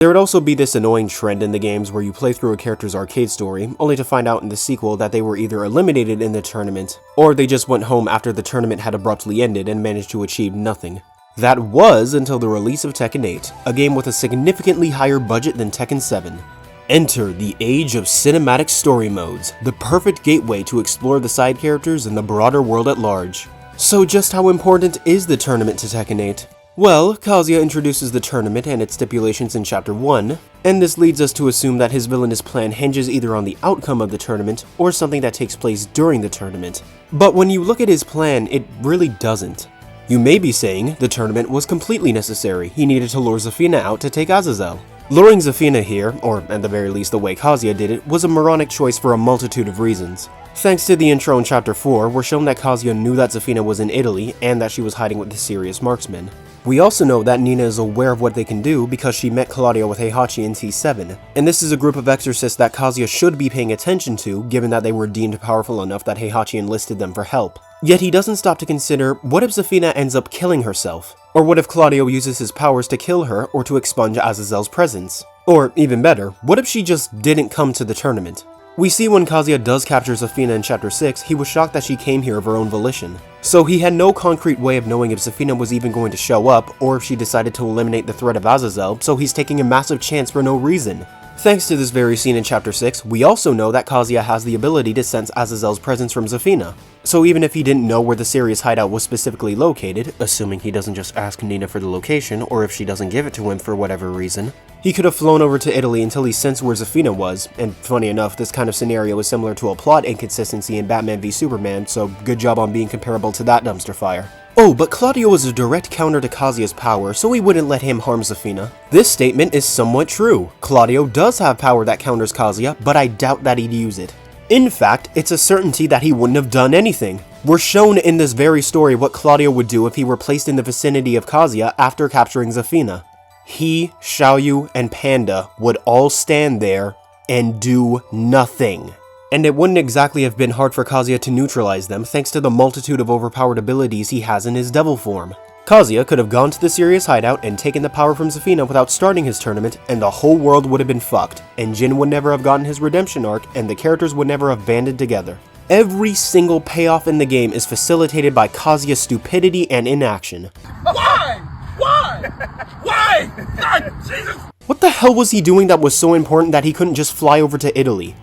There would also be this annoying trend in the games where you play through a character's arcade story, only to find out in the sequel that they were either eliminated in the tournament, or they just went home after the tournament had abruptly ended and managed to achieve nothing. That was until the release of Tekken 8, a game with a significantly higher budget than Tekken 7. Enter the age of cinematic story modes, the perfect gateway to explore the side characters and the broader world at large. So just how important is the tournament to Tekken 8? Well, Kazuya introduces the tournament and its stipulations in Chapter 1, and this leads us to assume that his villainous plan hinges either on the outcome of the tournament or something that takes place during the tournament. But when you look at his plan, it really doesn't. You may be saying the tournament was completely necessary, he needed to lure Zafina out to take Azazel. Luring Zafina here, or at the very least the way Kazuya did it, was a moronic choice for a multitude of reasons. Thanks to the intro in Chapter 4, we're shown that Kazuya knew that Zafina was in Italy and that she was hiding with the serious marksman. We also know that Nina is aware of what they can do because she met Claudio with Heihachi in T7, and this is a group of exorcists that Kazuya should be paying attention to given that they were deemed powerful enough that Heihachi enlisted them for help. Yet he doesn't stop to consider, what if Zafina ends up killing herself? Or what if Claudio uses his powers to kill her or to expunge Azazel's presence? Or even better, what if she just didn't come to the tournament? We see when Kazuya does capture Zafina in Chapter 6, he was shocked that she came here of her own volition. So he had no concrete way of knowing if Zafina was even going to show up, or if she decided to eliminate the threat of Azazel, so he's taking a massive chance for no reason. Thanks to this very scene in Chapter 6, we also know that Kazuya has the ability to sense Azazel's presence from Zafina. So even if he didn't know where the Sirius hideout was specifically located, assuming he doesn't just ask Nina for the location, or if she doesn't give it to him for whatever reason, he could have flown over to Italy until he sensed where Zafina was, and funny enough, this kind of scenario is similar to a plot inconsistency in Batman v Superman, so good job on being comparable to that dumpster fire. Oh, but Claudio was a direct counter to Kazuya's power, so he wouldn't let him harm Zafina. This statement is somewhat true. Claudio does have power that counters Kazuya, but I doubt that he'd use it. In fact, it's a certainty that he wouldn't have done anything. We're shown in this very story what Claudio would do if he were placed in the vicinity of Kazuya after capturing Zafina. He, Xiaoyu, and Panda would all stand there and do nothing. And it wouldn't exactly have been hard for Kazuya to neutralize them thanks to the multitude of overpowered abilities he has in his devil form. Kazuya could have gone to the Sirius hideout and taken the power from Zafina without starting his tournament, and the whole world would have been fucked, and Jin would never have gotten his redemption arc, and the characters would never have banded together. Every single payoff in the game is facilitated by Kazuya's stupidity and inaction. Why? Why? God, Jesus! What the hell was he doing that was so important that he couldn't just fly over to Italy?